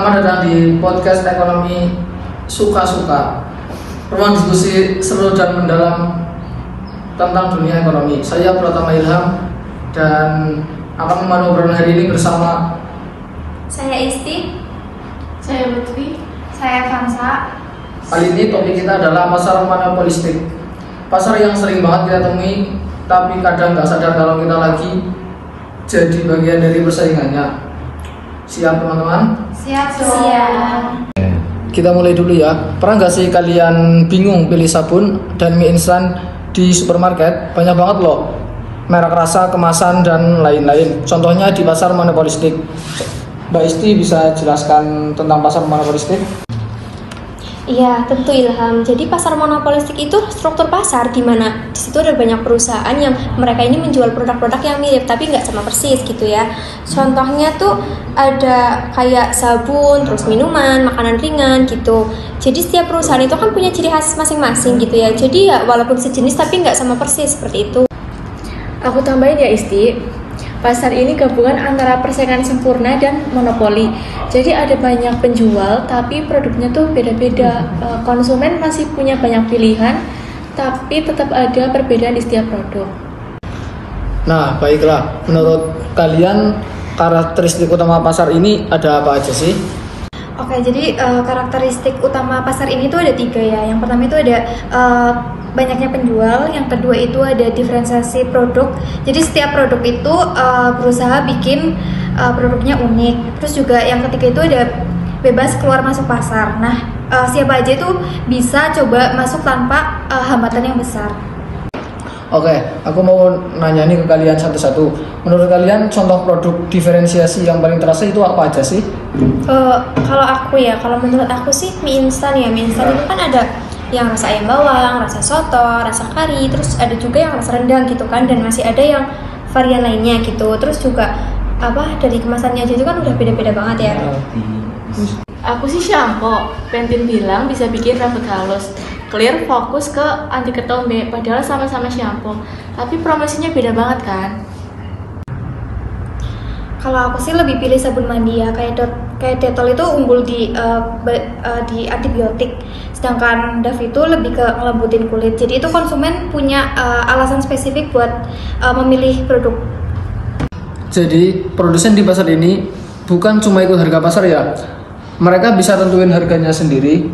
Selamat datang di podcast Ekonomi Suka-Suka, ruang diskusi seru dan mendalam tentang dunia ekonomi. Saya Pratama Ilham dan akan memandu obrolan hari ini bersama saya Isti, saya Lutfi, saya Vansa. Kali ini topik kita adalah pasar monopolistik. Pasar yang sering banget kita temui, tapi kadang nggak sadar kalau kita lagi jadi bagian dari persaingannya. Siap teman-teman? Siap. Kita mulai dulu ya. Pernah nggak sih kalian bingung pilih sabun dan mie instan di supermarket? Banyak banget loh, merek, rasa, kemasan, dan lain-lain. Contohnya di pasar monopolistik. Mbak Isti bisa jelaskan tentang pasar monopolistik? Iya, tentu Ilham. Jadi pasar monopolistik itu struktur pasar di mana di situ ada banyak perusahaan yang mereka ini menjual produk-produk yang mirip tapi nggak sama persis gitu ya. Contohnya tuh ada kayak sabun, terus minuman, makanan ringan gitu. Jadi setiap perusahaan itu kan punya ciri khas masing-masing gitu ya. Jadi ya walaupun sejenis tapi nggak sama persis seperti itu. Aku tambahin ya Isti. Pasar ini gabungan antara persaingan sempurna dan monopoli. Jadi ada banyak penjual, tapi produknya tuh beda-beda. Konsumen masih punya banyak pilihan, tapi tetap ada perbedaan di setiap produk. Nah, baiklah. Menurut kalian karakteristik utama pasar ini ada apa aja sih? Oke, jadi karakteristik utama pasar ini tuh ada 3 ya. Yang pertama itu ada banyaknya penjual, yang kedua itu ada diferensiasi produk. Jadi setiap produk itu berusaha bikin produknya unik. Terus juga yang ketiga itu ada bebas keluar masuk pasar. Nah, siapa aja itu bisa coba masuk tanpa hambatan yang besar. Oke, aku mau nanya ini ke kalian satu-satu. Menurut kalian contoh produk diferensiasi yang paling terasa itu apa aja sih? Kalau menurut aku sih mie instan ya. Mie instan itu kan ada yang rasa ayam bawang, rasa soto, rasa kari, terus ada juga yang rasa rendang gitu kan, dan masih ada yang varian lainnya gitu. Terus juga dari kemasannya aja itu kan udah beda-beda banget ya. Aku sih shampoo. Pentin bilang bisa bikin rambut halus. Clear fokus ke anti ketombe, padahal sama-sama shampoo. Tapi promosinya beda banget kan? Kalau aku sih lebih pilih sabun mandi ya, kayak Dettol itu unggul di antibiotik, sedangkan Dove itu lebih ke ngelembutin kulit. Jadi itu konsumen punya alasan spesifik buat memilih produk. Jadi produsen di pasar ini bukan cuma ikut harga pasar ya, mereka bisa tentuin harganya sendiri.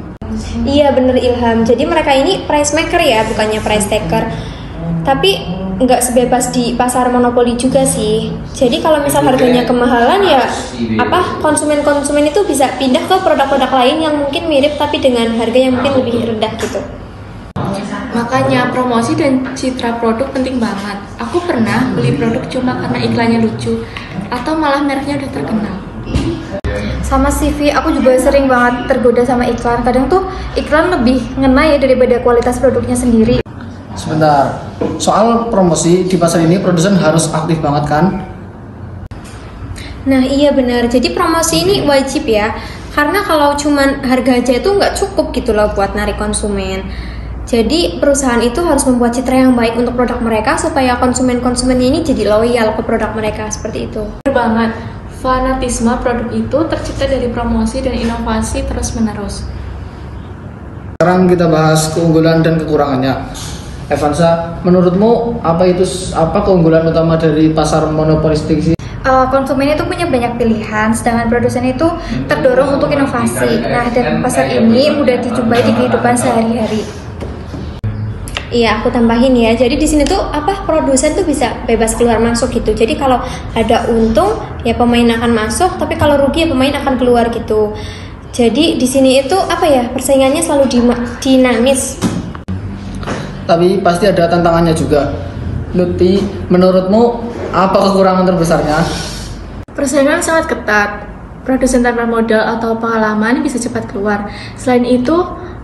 Iya bener Ilham, jadi mereka ini price maker ya, bukannya price taker. Tapi nggak sebebas di pasar monopoli juga sih. Jadi kalau misal harganya kemahalan ya konsumen itu bisa pindah ke produk-produk lain yang mungkin mirip tapi dengan harga yang mungkin lebih rendah gitu. Makanya promosi dan citra produk penting banget. Aku pernah beli produk cuma karena iklannya lucu atau malah mereknya udah terkenal. Sama CV, aku juga sering banget tergoda sama iklan. Kadang tuh iklan lebih ngena ya daripada kualitas produknya sendiri. Sebentar, soal promosi di pasar ini produsen harus aktif banget kan? Nah iya benar, jadi promosi ini wajib ya. Karena kalau cuman harga aja itu nggak cukup gitu loh buat narik konsumen. Jadi perusahaan itu harus membuat citra yang baik untuk produk mereka supaya konsumennya ini jadi loyal ke produk mereka, seperti itu. Bener banget, fanatisme produk itu tercipta dari promosi dan inovasi terus-menerus. Sekarang kita bahas keunggulan dan kekurangannya. Evansa, menurutmu apa keunggulan utama dari pasar monopolistik sih? Konsumen itu punya banyak pilihan, sedangkan produsen itu terdorong untuk inovasi. Nah, dan pasar ini mudah dijumpai di kehidupan sehari-hari. Iya, aku tambahin ya. Jadi di sini tuh produsen tuh bisa bebas keluar masuk gitu. Jadi kalau ada untung ya pemain akan masuk, tapi kalau rugi ya pemain akan keluar gitu. Jadi di sini itu persaingannya selalu dinamis. Tapi pasti ada tantangannya juga. Lutfi, menurutmu apa kekurangan terbesarnya? Persaingan sangat ketat. Produsen tanpa modal atau pengalaman bisa cepat keluar. Selain itu,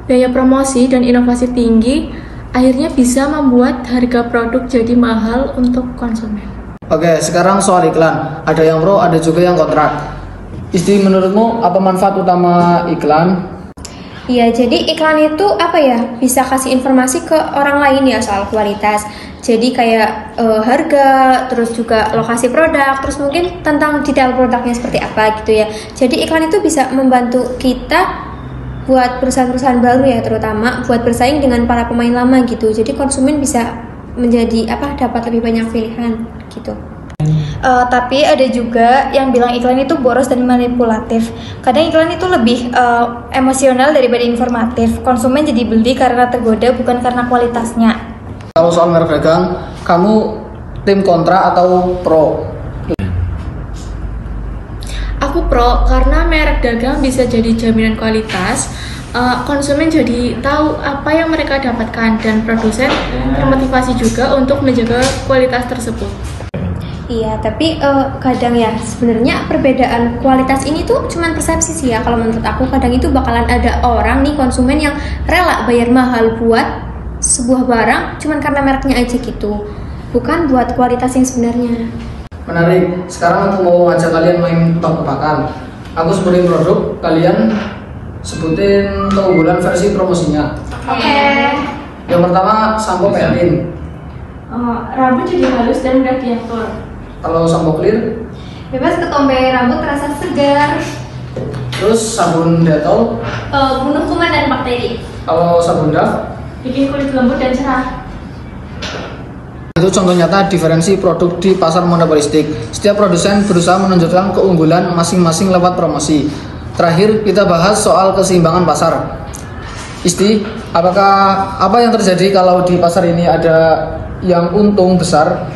biaya promosi dan inovasi tinggi akhirnya bisa membuat harga produk jadi mahal untuk konsumen. Oke, sekarang soal iklan. Ada yang pro, ada juga yang kontra. Isti, menurutmu apa manfaat utama iklan? Iya, jadi iklan itu bisa kasih informasi ke orang lain ya soal kualitas. Jadi kayak harga, terus juga lokasi produk, terus mungkin tentang detail produknya seperti apa gitu ya. Jadi iklan itu bisa membantu kita buat perusahaan-perusahaan baru ya, terutama buat bersaing dengan para pemain lama gitu. Jadi konsumen bisa menjadi dapat lebih banyak pilihan gitu. Tapi ada juga yang bilang iklan itu boros dan manipulatif. Kadang iklan itu lebih emosional daripada informatif. Konsumen jadi beli karena tergoda, bukan karena kualitasnya. Kalau soal merek dagang, kamu tim kontra atau pro? Aku pro karena merek dagang bisa jadi jaminan kualitas. Konsumen jadi tahu apa yang mereka dapatkan dan produsen termotivasi juga untuk menjaga kualitas tersebut. Iya, tapi kadang ya sebenarnya perbedaan kualitas ini tuh cuman persepsi sih ya. Kalau menurut aku kadang itu bakalan ada orang nih, konsumen yang rela bayar mahal buat sebuah barang cuman karena mereknya aja gitu, bukan buat kualitas yang sebenarnya. Menarik. Sekarang aku mau ngajak kalian main tebak-tebakan. Aku sebutin produk, kalian sebutin keunggulan versi promosinya. Oke. Yang pertama, sampo Pantene. Rambut jadi halus dan mudah diatur. Kalau sampo Clear, Bebas ketombe rambut terasa segar. terus sabun Dettol. Bunuh kuman dan bakteri. Kalau sabun Dove, Bikin kulit lembut dan cerah. itu contoh nyata diferensi produk di pasar monopolistik. Setiap produsen berusaha menunjukkan keunggulan masing-masing lewat promosi. Terakhir, kita bahas soal keseimbangan pasar. Isti, apa yang terjadi kalau di pasar ini ada yang untung besar?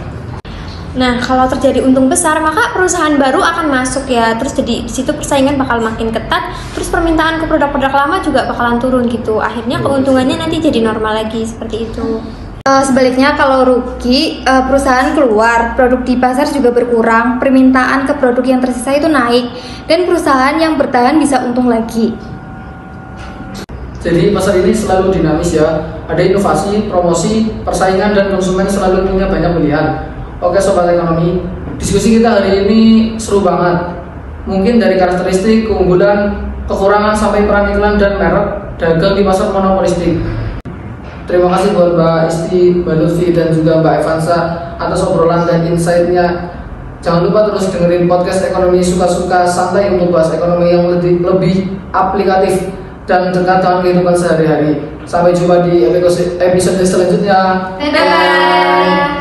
Nah, kalau terjadi untung besar, maka perusahaan baru akan masuk ya. Terus jadi di situ persaingan bakal makin ketat. Terus permintaan ke produk-produk lama juga bakalan turun gitu. Akhirnya keuntungannya nanti jadi normal lagi seperti itu. Sebaliknya kalau rugi, perusahaan keluar, produk di pasar juga berkurang, permintaan ke produk yang tersisa itu naik, dan perusahaan yang bertahan bisa untung lagi. Jadi pasar ini selalu dinamis ya. Ada inovasi, promosi, persaingan, dan konsumen selalu punya banyak pilihan. Oke Sobat Ekonomi, diskusi kita hari ini seru banget. Mungkin dari karakteristik, keunggulan, kekurangan, sampai peran iklan dan merek dagang di pasar monopolistik. Terima kasih buat Mbak Isti, Mbak Lutfi, dan juga Mbak Evansa atas obrolan dan insight-nya. Jangan lupa terus dengerin podcast Ekonomi Suka-Suka Santai untuk bahas ekonomi yang lebih aplikatif dan dekat dengan kehidupan sehari-hari. Sampai jumpa di episode selanjutnya. Dadah!